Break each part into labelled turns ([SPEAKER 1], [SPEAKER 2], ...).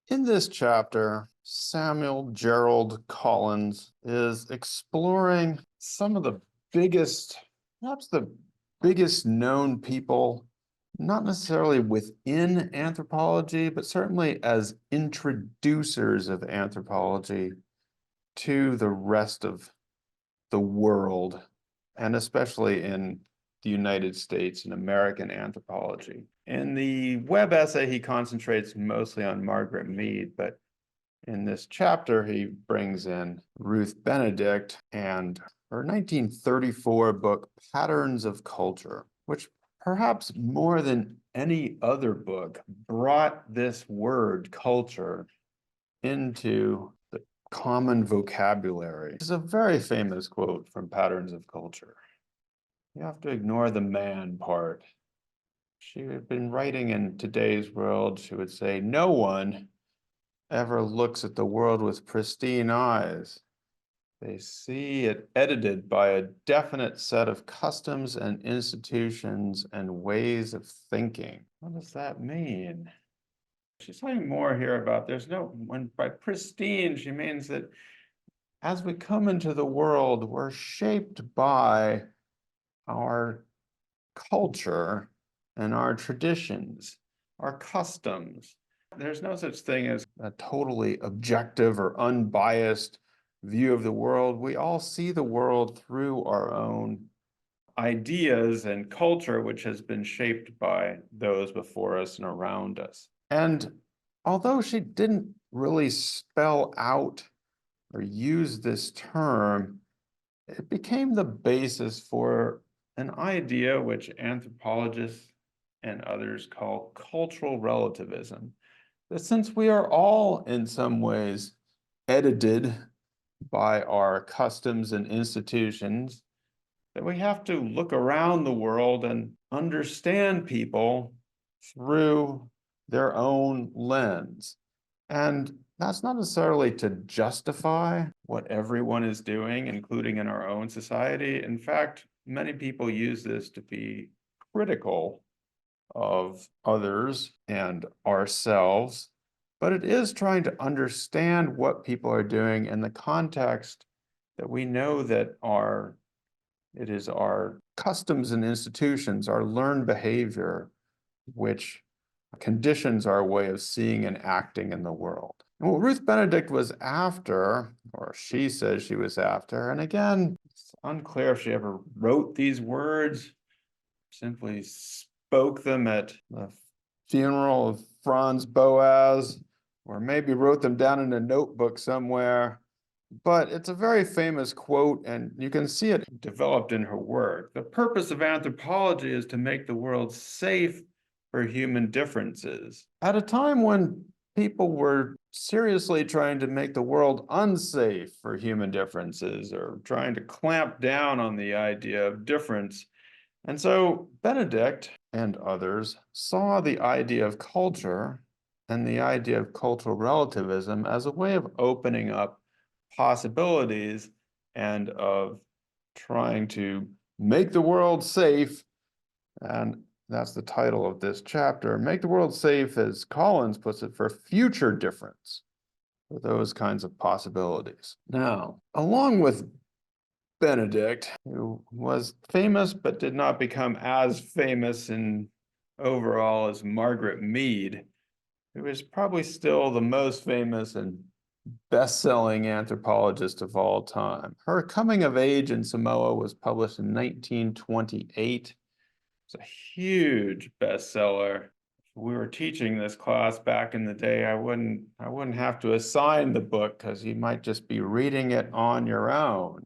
[SPEAKER 1] In this chapter, Samuel Gerald Collins is exploring some of the biggest, perhaps the biggest known people, not necessarily within anthropology, but certainly as introducers of anthropology to the rest of the world, and especially in the United States and American anthropology. In the web essay, he concentrates mostly on Margaret Mead, but in this chapter, he brings in Ruth Benedict and her 1934 book, Patterns of Culture, which perhaps more than any other book brought this word culture into the common vocabulary. It's a very famous quote from Patterns of Culture. You have to ignore the man part. She had been writing in today's world, she would say, no one ever looks at the world with pristine eyes. They see it edited by a definite set of customs and institutions and ways of thinking. What does that mean? She's saying more here about when by pristine, she means that as we come into the world, we're shaped by our culture and our traditions, our customs. There's no such thing as a totally objective or unbiased view of the world. We all see the world through our own ideas and culture, which has been shaped by those before us and around us. And although she didn't really spell out or use this term, it became the basis for an idea which anthropologists and others call cultural relativism, that since we are all in some ways edited by our customs and institutions, that we have to look around the world and understand people through their own lens. And that's not necessarily to justify what everyone is doing, including in our own society. In fact, many people use this to be critical of others and ourselves, but it is trying to understand what people are doing in the context that we know that it is our customs and institutions, our learned behavior, which conditions our way of seeing and acting in the world. And what Ruth Benedict was after, or she says she was after, and again, it's unclear if she ever wrote these words, simply spoke them at the funeral of Franz Boas, or maybe wrote them down in a notebook somewhere. But it's a very famous quote, and you can see it developed in her work. The purpose of anthropology is to make the world safe for human differences. At a time when people were seriously trying to make the world unsafe for human differences or trying to clamp down on the idea of difference. And so Benedict and others saw the idea of culture and the idea of cultural relativism as a way of opening up possibilities and of trying to make the world safe. And that's the title of this chapter. Make the world safe, as Collins puts it, for future difference, for those kinds of possibilities. Now, along with Benedict, who was famous but did not become as famous in overall as Margaret Mead, who is probably still the most famous and best-selling anthropologist of all time. Her Coming of Age in Samoa was published in 1928. It's a huge bestseller. If we were teaching this class back in the day, I wouldn't have to assign the book because you might just be reading it on your own.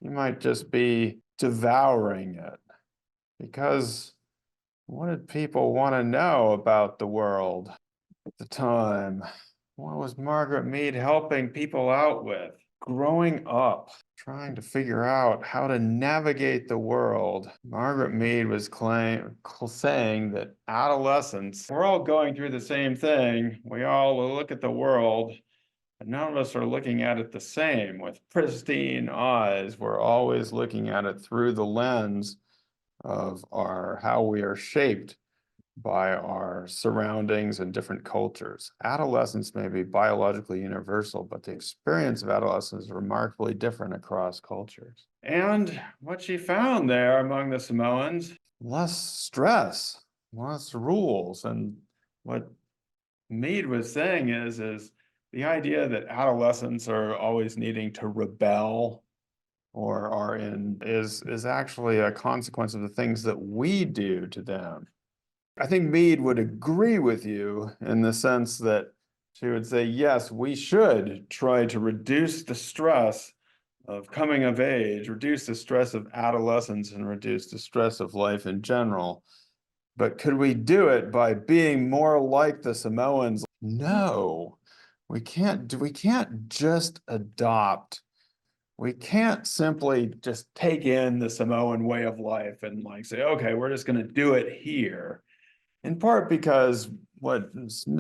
[SPEAKER 1] You might just be devouring it. Because what did people want to know about the world at the time? What was Margaret Mead helping people out with? Growing up, trying to figure out how to navigate the world. Margaret Mead was saying that adolescents, we're all going through the same thing. We all look at the world, but none of us are looking at it the same with pristine eyes. We're always looking at it through the lens of how we are shaped by our surroundings and different cultures. Adolescence may be biologically universal, but the experience of adolescence is remarkably different across cultures. And what she found there among the Samoans, less stress, less rules. And what Mead was saying is the idea that adolescents are always needing to rebel or are in is actually a consequence of the things that we do to them. I think Mead would agree with you in the sense that she would say, yes, we should try to reduce the stress of coming of age, reduce the stress of adolescence, and reduce the stress of life in general. But could we do it by being more like the Samoans? No, we can't just adopt. We can't simply just take in the Samoan way of life and like say, okay, we're just going to do it here. In part because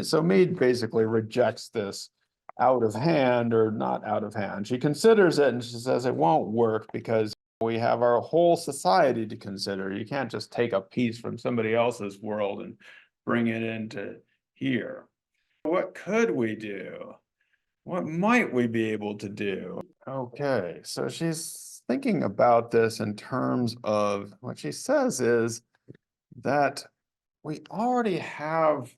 [SPEAKER 1] so Mead basically rejects this out of hand or not out of hand. She considers it and she says it won't work because we have our whole society to consider. You can't just take a piece from somebody else's world and bring it into here. What could we do? What might we be able to do? Okay, so she's thinking about this in terms of what she says is that we already have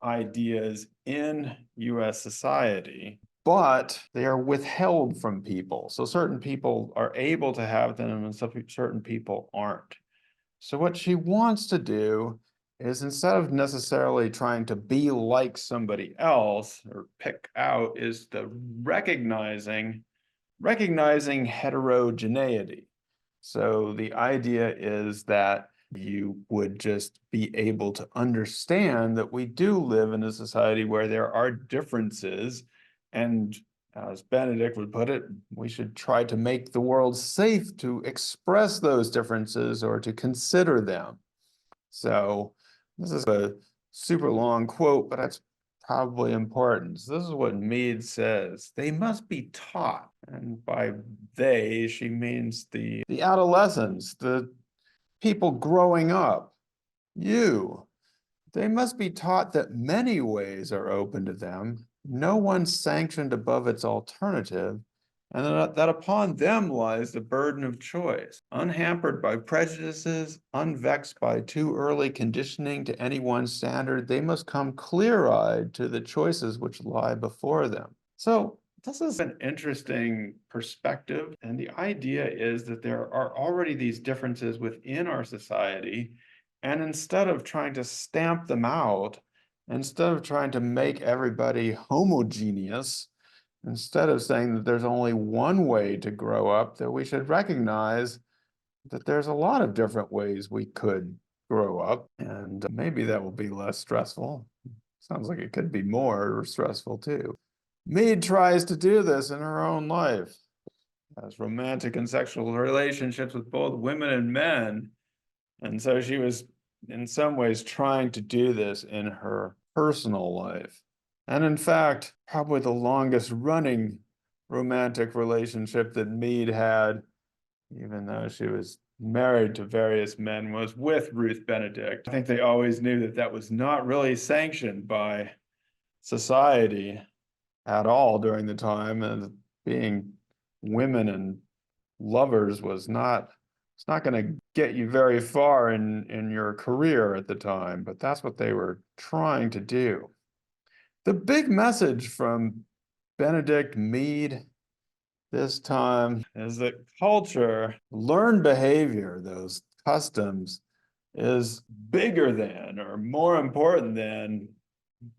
[SPEAKER 1] ideas in US society, but they are withheld from people. So certain people are able to have them and certain people aren't. So what she wants to do is instead of necessarily trying to be like somebody else or pick out is the recognizing heterogeneity. So the idea is that you would just be able to understand that we do live in a society where there are differences. And as Benedict would put it, we should try to make the world safe to express those differences or to consider them. So this is a super long quote, but it's probably important. So this is what Mead says. They must be taught. And by they, she means the adolescents, the people growing up, you. They must be taught that many ways are open to them, no one sanctioned above its alternative, and that upon them lies the burden of choice, unhampered by prejudices, unvexed by too early conditioning to any one standard. They must come clear-eyed to the choices which lie before them. So this is an interesting perspective, and the idea is that there are already these differences within our society, and instead of trying to stamp them out, instead of trying to make everybody homogeneous, instead of saying that there's only one way to grow up, that we should recognize that there's a lot of different ways we could grow up, and maybe that will be less stressful. Sounds like it could be more stressful too. Mead tries to do this in her own life, has romantic and sexual relationships with both women and men. And so she was, in some ways, trying to do this in her personal life. And in fact, probably the longest running romantic relationship that Mead had, even though she was married to various men, was with Ruth Benedict. I think they always knew that that was not really sanctioned by society at all during the time, and being women and lovers was not, it's not going to get you very far in your career at the time, but that's what they were trying to do. The big message from Benedict Mead this time is that culture, learned behavior, those customs, is bigger than or more important than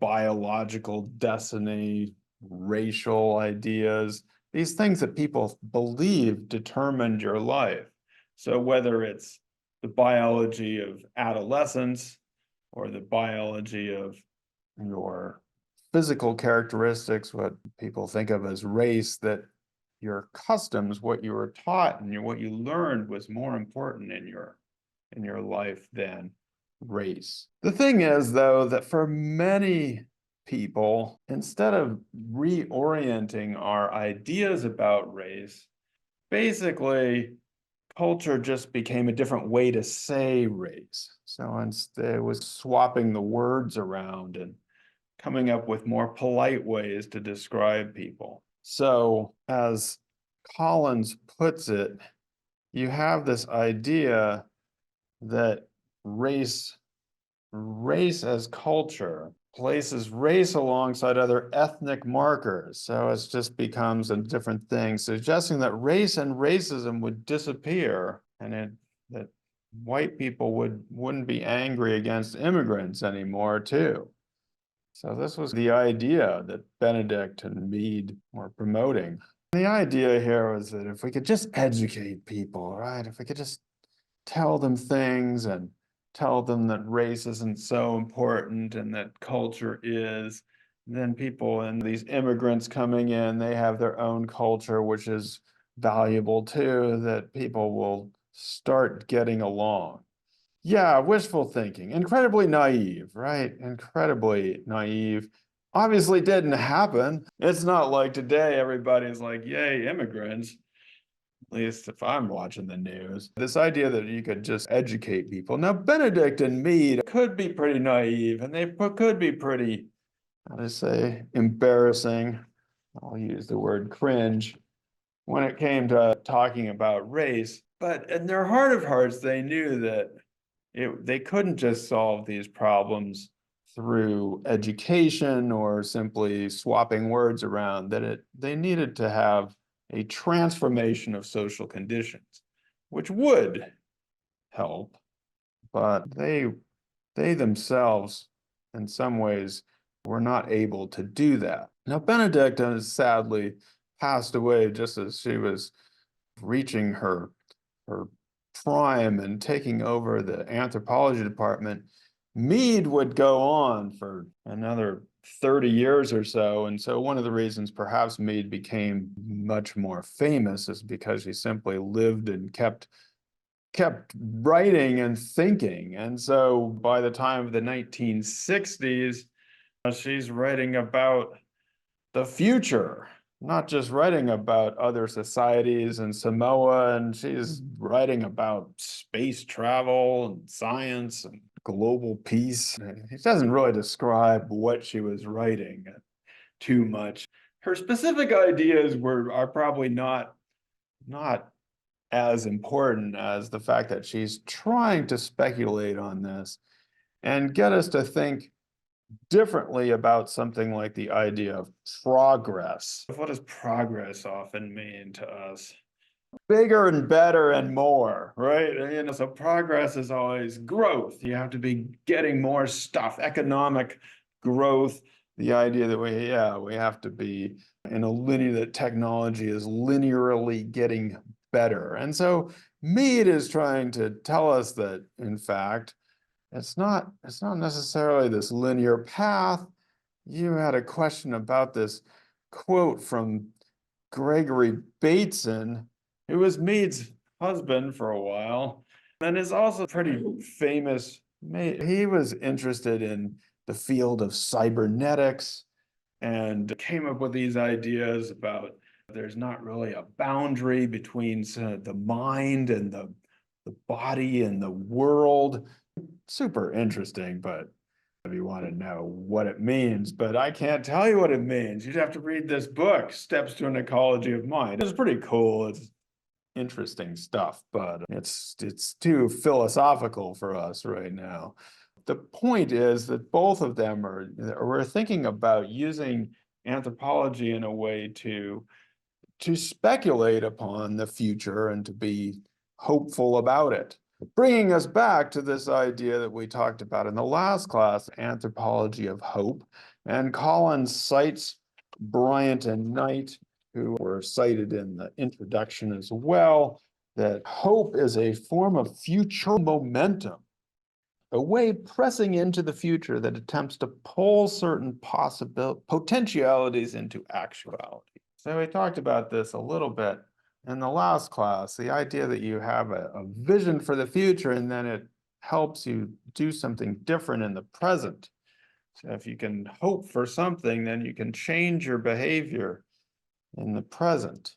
[SPEAKER 1] biological destiny, racial ideas, these things that people believe determined your life. So whether it's the biology of adolescence or the biology of your physical characteristics, what people think of as race, that your customs, what you were taught and what you learned was more important in your life than race. The thing is, though, that for many people, instead of reorienting our ideas about race, basically culture just became a different way to say race. So instead, it was swapping the words around and coming up with more polite ways to describe people. So, as Collins puts it, you have this idea that race as culture places race alongside other ethnic markers. So it just becomes a different thing, suggesting that race and racism would disappear and that white people wouldn't be angry against immigrants anymore, too. So this was the idea that Benedict and Mead were promoting. The idea here was that if we could just educate people, right? If we could just tell them things and tell them that race isn't so important and that culture is, then people and these immigrants coming in, they have their own culture, which is valuable too, that people will start getting along. Yeah, wishful thinking, incredibly naive, right? Incredibly naive. Obviously didn't happen. It's not like today everybody's like, yay, immigrants. At least if I'm watching the news. This idea that you could just educate people. Now, Benedict and Mead could be pretty naive and they could be pretty, how to say, embarrassing. I'll use the word cringe when it came to talking about race. But in their heart of hearts, they knew that they couldn't just solve these problems through education or simply swapping words around, that they needed to have a transformation of social conditions, which would help, but they themselves, in some ways, were not able to do that. Now, Benedict has sadly passed away just as she was reaching her prime and taking over the anthropology department. Mead would go on for another 30 years or so. And so one of the reasons perhaps Mead became much more famous is because she simply lived and kept writing and thinking. And so by the time of the 1960s, she's writing about the future, not just writing about other societies and Samoa, and she's writing about space travel and science and global peace. It doesn't really describe what she was writing too much. Her specific ideas are probably not as important as the fact that she's trying to speculate on this and get us to think differently about something like the idea of progress. What does progress often mean to us? Bigger and better and more, right? So progress is always growth. You have to be getting more stuff, economic growth. The idea that we have to be in a linear, that technology is linearly getting better. And so Mead is trying to tell us that, in fact, it's not necessarily this linear path. You had a question about this quote from Gregory Bateson, who was Mead's husband for a while, and is also pretty famous. He was interested in the field of cybernetics and came up with these ideas about there's not really a boundary between the mind and the body and the world. Super interesting, but if you want to know what it means, but I can't tell you what it means. You'd have to read this book, Steps to an Ecology of Mind. It's pretty cool. It's interesting stuff, but it's too philosophical for us right now. The point is that both of them we're thinking about using anthropology in a way to speculate upon the future and to be hopeful about it. Bringing us back to this idea that we talked about in the last class, anthropology of hope. And Collins cites Bryant and Knight, who were cited in the introduction as well, that hope is a form of future momentum, a way pressing into the future that attempts to pull certain potentialities into actuality. So we talked about this a little bit in the last class, the idea that you have a vision for the future and then it helps you do something different in the present. So if you can hope for something, then you can change your behavior in the present.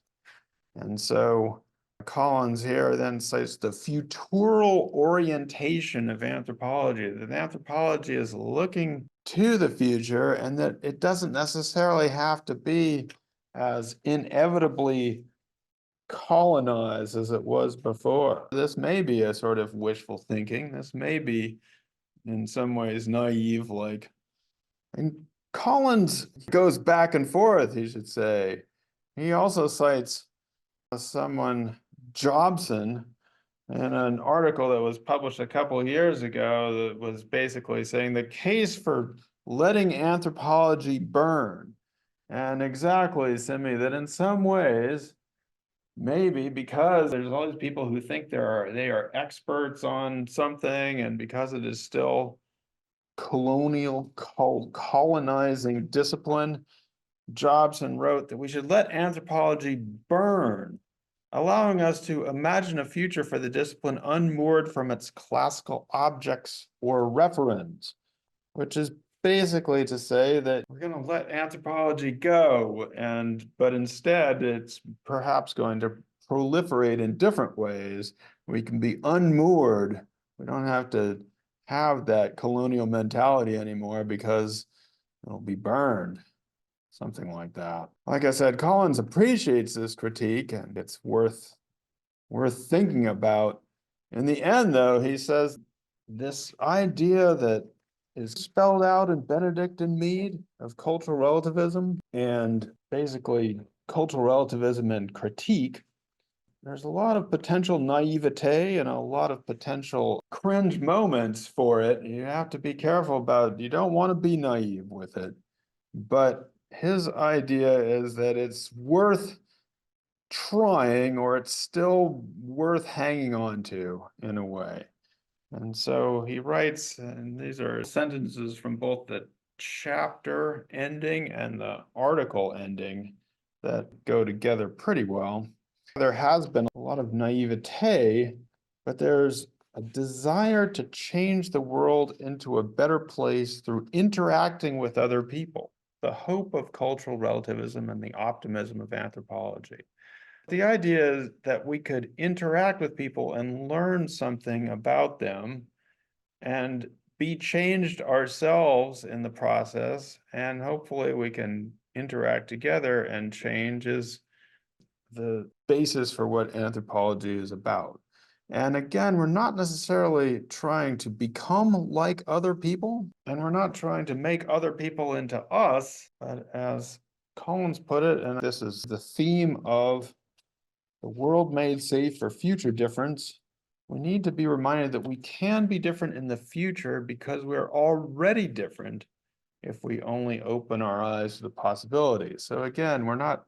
[SPEAKER 1] And so Collins here then cites the futural orientation of anthropology, that anthropology is looking to the future and that it doesn't necessarily have to be as inevitably colonized as it was before. This may be a sort of wishful thinking. This may be in some ways naive, and Collins goes back and forth, you should say. He also cites someone, Jobson, in an article that was published a couple of years ago that was basically saying the case for letting anthropology burn. And exactly, Simi, that in some ways, maybe because there's all these people who think they are experts on something, and because it is still colonizing discipline, Jobson wrote that we should let anthropology burn, allowing us to imagine a future for the discipline unmoored from its classical objects or referents, which is basically to say that we're going to let anthropology go, but instead it's perhaps going to proliferate in different ways. We can be unmoored. We don't have to have that colonial mentality anymore because it'll be burned. Something like that. Like I said, Collins appreciates this critique and it's worth thinking about. In the end, though, he says this idea that is spelled out in Benedict and Mead of cultural relativism and basically cultural relativism and critique, there's a lot of potential naivete and a lot of potential cringe moments for it. You have to be careful about it. You don't want to be naive with it. But his idea is that it's worth trying, or it's still worth hanging on to in a way. And so he writes, and these are sentences from both the chapter ending and the article ending that go together pretty well. There has been a lot of naivete, but there's a desire to change the world into a better place through interacting with other people. The hope of cultural relativism and the optimism of anthropology. The idea is that we could interact with people and learn something about them and be changed ourselves in the process, and hopefully we can interact together, and change is the basis for what anthropology is about. And again, we're not necessarily trying to become like other people, and we're not trying to make other people into us, but as Collins put it, and this is the theme of the world made safe for future difference, we need to be reminded that we can be different in the future because we're already different if we only open our eyes to the possibilities. So again, we're not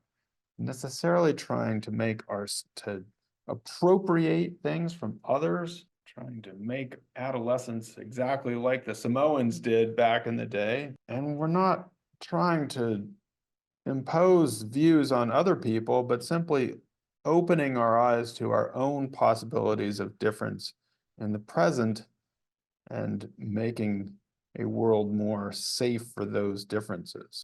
[SPEAKER 1] necessarily trying to appropriate things from others, trying to make adolescents exactly like the Samoans did back in the day. And we're not trying to impose views on other people, but simply opening our eyes to our own possibilities of difference in the present and making a world more safe for those differences.